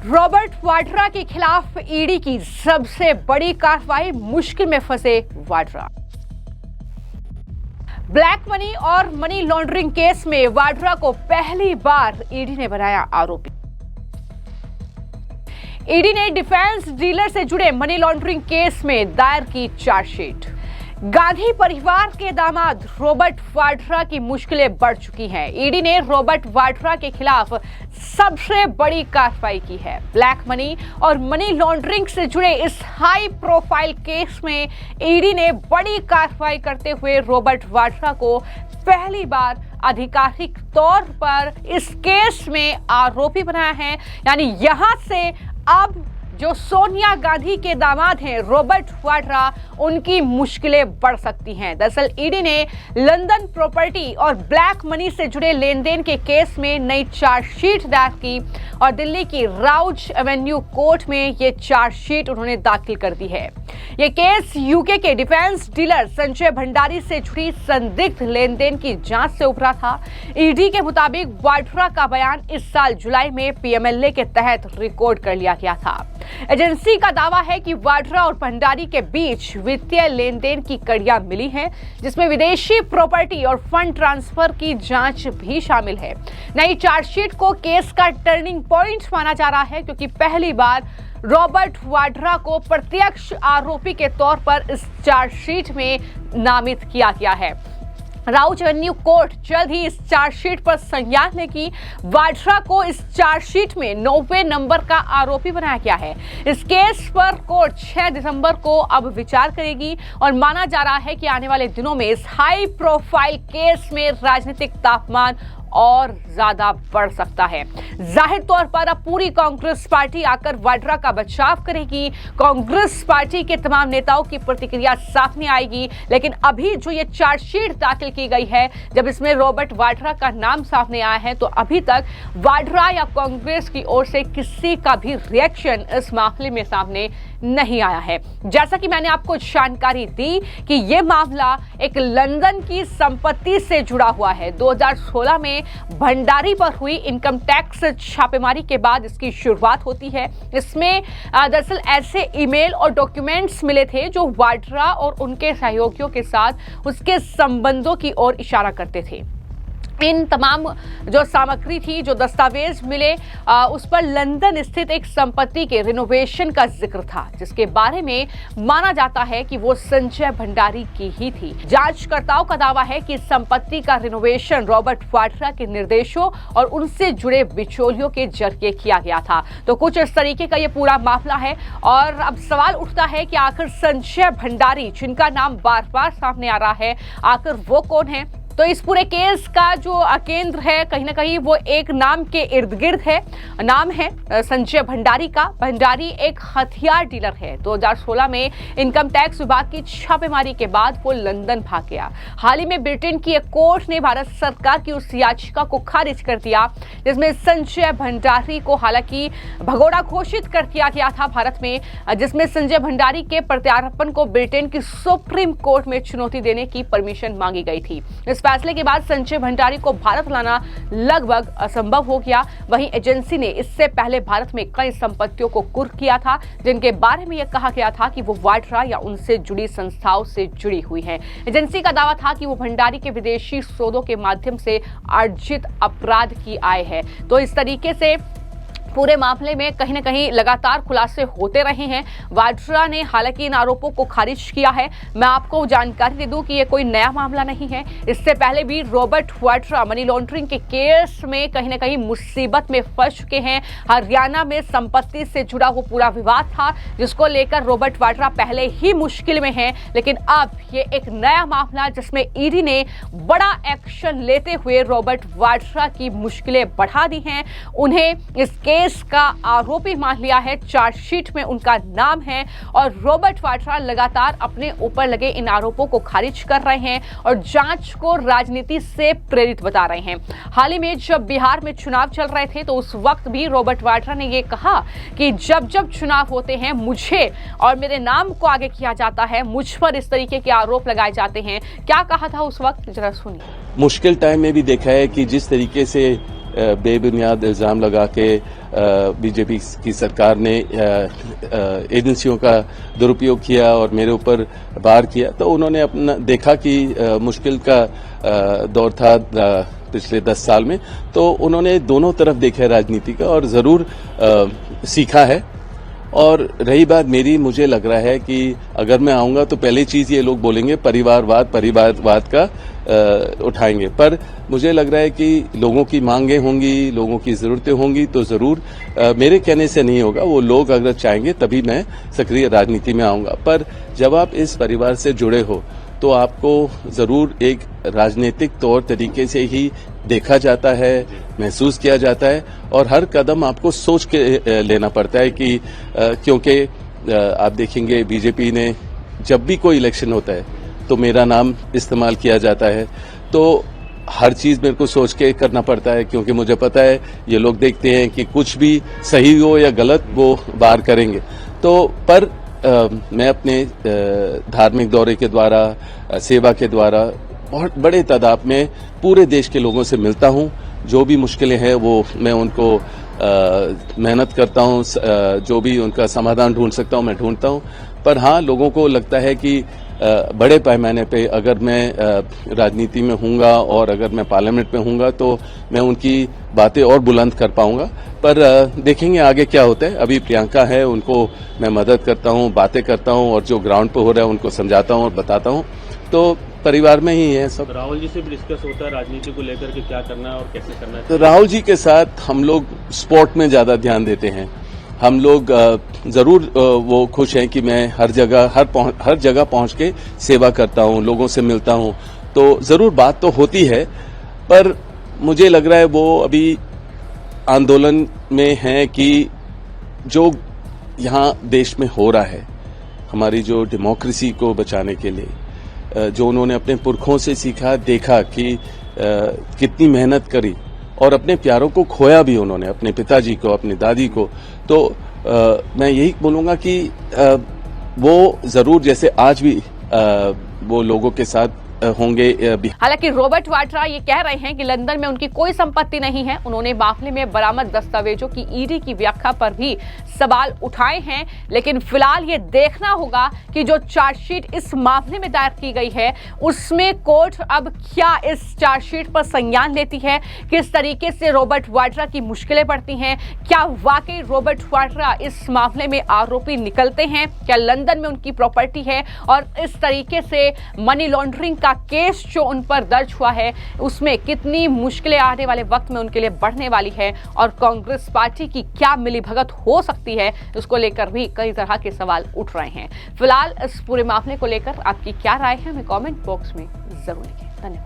Robert Vadra के खिलाफ ED की सबसे बड़ी कार्रवाई, मुश्किल में फंसे वाड्रा। ब्लैक मनी और मनी लॉन्ड्रिंग केस में वाड्रा को पहली बार ईडी ने बनाया आरोपी। ईडी ने डिफेंस डीलर से जुड़े मनी लॉन्ड्रिंग केस में दायर की चार्जशीट। गांधी परिवार के दामाद रॉबर्ट वाड्रा की मुश्किलें बढ़ चुकी हैं। ईडी ने रॉबर्ट वाड्रा के खिलाफ सबसे बड़ी कार्रवाई की है। ब्लैक मनी और मनी लॉन्ड्रिंग से जुड़े इस हाई प्रोफाइल केस में ईडी ने बड़ी कार्रवाई करते हुए रॉबर्ट वाड्रा को पहली बार आधिकारिक तौर पर इस केस में आरोपी बनाया है। यानी यहां से अब जो सोनिया गांधी के दामाद हैं रॉबर्ट वाड्रा, उनकी मुश्किलें बढ़ सकती हैं। दरअसल ईडी ने लंदन प्रॉपर्टी और ब्लैक मनी से जुड़े लेन देन के केस में नई चार्जशीट दायर की और दिल्ली की राउज एवेन्यू कोर्ट में ये चार्जशीट उन्होंने दाखिल कर दी है। ये केस यूके के डिफेंस डीलर संजय भंडारी से जुड़ी संदिग्ध लेन देन की जांच से उभरा था। ईडी के मुताबिक वाड्रा का बयान इस साल जुलाई में पीएमएलए के तहत रिकॉर्ड कर लिया गया था। एजेंसी का दावा है कि वाड्रा और भंडारी के बीच वित्तीय लेन देन की कड़ियां मिली हैं, जिसमें विदेशी प्रॉपर्टी और फंड ट्रांसफर की जांच भी शामिल है। नई चार्जशीट को केस का टर्निंग पॉइंट माना जा रहा है, क्योंकि पहली बार रॉबर्ट वाड्रा को प्रत्यक्ष आरोपी के तौर पर इस चार्जशीट में नामित किया गया है। राउज एवेन्यू कोर्ट जल्द ही इस चार्जशीट पर संज्ञान लेगी। वाड्रा को इस चार्जशीट में 90 नंबर का आरोपी बनाया गया है। इस केस पर कोर्ट 6 दिसंबर को अब विचार करेगी और माना जा रहा है कि आने वाले दिनों में इस हाई प्रोफाइल केस में राजनीतिक तापमान और ज्यादा बढ़ सकता है। जाहिर तौर पर अब पूरी कांग्रेस पार्टी आकर वाड्रा का बचाव करेगी। कांग्रेस पार्टी के तमाम नेताओं की प्रतिक्रिया सामने आएगी, लेकिन अभी जो ये चार्जशीट दाखिल की गई है, जब इसमें रॉबर्ट वाड्रा का नाम सामने आया है, तो अभी तक वाड्रा या कांग्रेस की ओर से किसी का भी रिएक्शन इस मामले में सामने नहीं आया है। जैसा कि मैंने आपको जानकारी दी कि यह मामला एक लंदन की संपत्ति से जुड़ा हुआ है। 2016 में भंडारी पर हुई इनकम टैक्स छापेमारी के बाद इसकी शुरुआत होती है। इसमें दरअसल ऐसे ईमेल और डॉक्यूमेंट्स मिले थे जो वाड्रा और उनके सहयोगियों के साथ उसके संबंधों की ओर इशारा करते थे। इन तमाम जो सामग्री थी, जो दस्तावेज मिले, उस पर लंदन स्थित एक संपत्ति के रिनोवेशन का जिक्र था, जिसके बारे में माना जाता है कि वो संजय भंडारी की ही थी। जांचकर्ताओं का दावा है कि संपत्ति का रिनोवेशन रॉबर्ट वाड्रा के निर्देशों और उनसे जुड़े बिचौलियों के जरिए किया गया था। तो कुछ इस तरीके का ये पूरा मामला है और अब सवाल उठता है कि आखिर संजय भंडारी, जिनका नाम बार बार सामने आ रहा है, आखिर वो कौन है। तो इस पूरे केस का जो केंद्र है, कहीं ना कहीं वो एक नाम के इर्द गिर्द है। नाम है संजय भंडारी का। भंडारी एक हथियार डीलर है। 2016 में इनकम टैक्स विभाग की छापेमारी के बाद वो लंदन भाग गया। हाल ही में ब्रिटेन की एक कोर्ट ने भारत सरकार की उस याचिका को खारिज कर दिया, जिसमें संजय भंडारी को हालांकि भगोड़ा घोषित कर दिया गया था भारत में, जिसमें संजय भंडारी के प्रत्यार्पण को ब्रिटेन की सुप्रीम कोर्ट में चुनौती देने की परमिशन मांगी गई थी। इस फैसले के बाद संजय भंडारी को भारत लाना लगभग असंभव हो गया। वहीं एजेंसी ने इससे पहले भारत में कई संपत्तियों को कुर्क किया था, जिनके बारे में यह कहा गया था कि वो वाड्रा या उनसे जुड़ी संस्थाओं से जुड़ी हुई हैं। एजेंसी का दावा था कि वो भंडारी के विदेशी स्रोतों के माध्यम से अर्जित अपराध की आय है। तो इस तरीके से पूरे मामले में कहीं ना कहीं लगातार खुलासे होते रहे हैं। वाड्रा ने हालांकि इन आरोपों को खारिज किया है। मैं आपको जानकारी दे दूं कि ये कोई नया मामला नहीं है। इससे पहले भी रॉबर्ट वाड्रा मनी लॉन्ड्रिंग के केस में कहीं ना कहीं मुसीबत में फंस चुके हैं। हरियाणा में संपत्ति से जुड़ा वो पूरा विवाद था, जिसको लेकर रॉबर्ट वाड्रा पहले ही मुश्किल में है, लेकिन अब ये एक नया मामला, जिसमें ईडी ने बड़ा एक्शन लेते हुए रॉबर्ट वाड्रा की मुश्किलें बढ़ा दी हैं। उन्हें इस केस का आरोपी मान लिया है। चार्जशीट में उनका नाम है और रॉबर्ट वाड्रा लगातार अपने ऊपर लगे इन आरोपों को खारिज कर रहे हैं और जांच को राजनीति से प्रेरित बता रहे हैं। हाल ही में जब बिहार में चुनाव चल रहे थे, तो उस वक्त भी रॉबर्ट वाड्रा ने यह कहा कि जब जब चुनाव होते हैं, मुझे और मेरे नाम को आगे किया जाता है, मुझ पर इस तरीके के आरोप लगाए जाते हैं। क्या कहा था उस वक्त, जरा सुनिए। मुश्किल टाइम में भी देखा है कि जिस तरीके से बेबुनियाद इल्ज़ाम लगा के बीजेपी की सरकार ने एजेंसियों का दुरुपयोग किया और मेरे ऊपर वार किया, तो उन्होंने अपना देखा कि मुश्किल का दौर था पिछले 10 साल में, तो उन्होंने दोनों तरफ देखा राजनीति का और ज़रूर सीखा है। और रही बात मेरी, मुझे लग रहा है कि अगर मैं आऊंगा तो पहली चीज ये लोग बोलेंगे परिवारवाद का उठाएंगे, पर मुझे लग रहा है कि लोगों की मांगें होंगी, लोगों की जरूरतें होंगी, तो जरूर मेरे कहने से नहीं होगा, वो लोग अगर चाहेंगे तभी मैं सक्रिय राजनीति में आऊंगा। पर जब आप इस परिवार से जुड़े हो तो आपको जरूर एक राजनीतिक तौर तरीके से ही देखा जाता है, महसूस किया जाता है और हर कदम आपको सोच के लेना पड़ता है कि क्योंकि आप देखेंगे बीजेपी ने जब भी कोई इलेक्शन होता है तो मेरा नाम इस्तेमाल किया जाता है, तो हर चीज मेरे को सोच के करना पड़ता है, क्योंकि मुझे पता है ये लोग देखते हैं कि कुछ भी सही हो या गलत वो वार करेंगे। तो पर मैं अपने धार्मिक दौरे के द्वारा, सेवा के द्वारा बहुत बड़े तादाद में पूरे देश के लोगों से मिलता हूं। जो भी मुश्किलें हैं वो मैं उनको मेहनत करता हूं, जो भी उनका समाधान ढूंढ सकता हूं मैं ढूंढता हूं। पर हाँ, लोगों को लगता है कि बड़े पैमाने पे अगर मैं राजनीति में हूंगा और अगर मैं पार्लियामेंट में हूंगा तो मैं उनकी बातें और बुलंद कर पाऊंगा। पर देखेंगे आगे क्या होता है। अभी प्रियंका है, उनको मैं मदद करता हूं, बातें करता हूं और जो ग्राउंड पे हो रहा है उनको समझाता हूं और बताता हूं। तो परिवार में ही है सब। राहुल जी से भी डिस्कस होता है राजनीति को लेकर के, क्या करना है और कैसे करना है? तो राहुल जी के साथ हम लोग स्पोर्ट में ज्यादा ध्यान देते हैं। हम लोग जरूर वो खुश हैं कि मैं हर जगह पहुंच के सेवा करता हूं, लोगों से मिलता हूं, तो जरूर बात तो होती है। पर मुझे लग रहा है वो अभी आंदोलन में है कि जो यहाँ देश में हो रहा है, हमारी जो डेमोक्रेसी को बचाने के लिए जो उन्होंने अपने पुरखों से सीखा, देखा कि कितनी मेहनत करी और अपने प्यारों को खोया भी उन्होंने, अपने पिताजी को, अपनी दादी को। तो मैं यही बोलूंगा कि वो जरूर जैसे आज भी वो लोगों के साथ होंगे। हालांकि रॉबर्ट वाड्रा ये कह रहे हैं कि लंदन में उनकी कोई संपत्ति नहीं है। उन्होंने मामले में बरामद दस्तावेजों की ईडी की व्याख्या पर भी सवाल उठाए हैं, लेकिन फिलहाल ये देखना होगा कि जो चार्जशीट इस मामले में दायर की गई है उसमें कोर्ट अब क्या इस चार्जशीट पर संज्ञान लेती है, किस तरीके से रॉबर्ट वाड्रा की मुश्किलें बढ़ती हैं, क्या वाकई रॉबर्ट वाड्रा इस मामले में आरोपी निकलते हैं, क्या लंदन में उनकी प्रॉपर्टी है और इस तरीके से मनी लॉन्ड्रिंग का केस जो उन पर दर्ज हुआ है उसमें कितनी मुश्किलें आने वाले वक्त में उनके लिए बढ़ने वाली है और कांग्रेस पार्टी की क्या मिलीभगत हो सकती है, उसको लेकर भी कई तरह के सवाल उठ रहे हैं। फिलहाल इस पूरे मामले को लेकर आपकी क्या राय है, हमें कमेंट बॉक्स में जरूर लिखें। धन्यवाद।